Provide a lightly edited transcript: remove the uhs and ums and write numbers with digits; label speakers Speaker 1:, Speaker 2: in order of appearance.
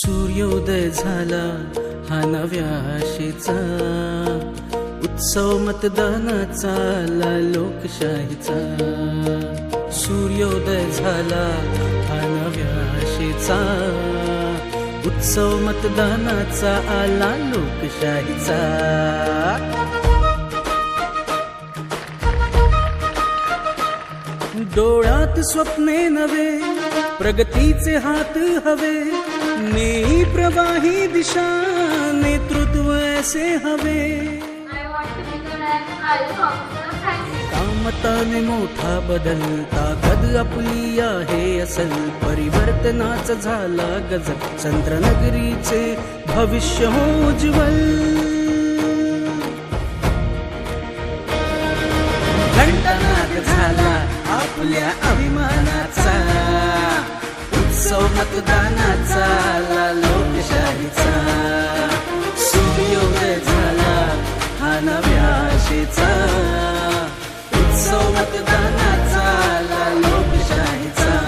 Speaker 1: सूर्योदय झाला हा नव्या आशेचा, उत्सव मतदानाचा आला लोकशाहीचा. सूर्योदय झाला हा नव्या आशेचा, उत्सव मतदानाचा आला लोकशाहीचा. डोळ्यात स्वप्ने नवे, प्रगतीचे हात हवे, नेई प्रवाही दिशा, नेतृत्व ऐसे हवे. कामताने मोठा बदल, ताकद आपली आहे असल, परिवर्तनाचा झाला गजर, चंद्रनगरीचे भविष्य हो उज्ज्वल. घंटानाद झाला आपल्या अभिमानाचा, उत्सव मतदानाचा आला लोकशाहीचा. सूर्योदय झाला हा नव्या आशेचा, उत्सव मतदानाचा आला लोकशाहीचा.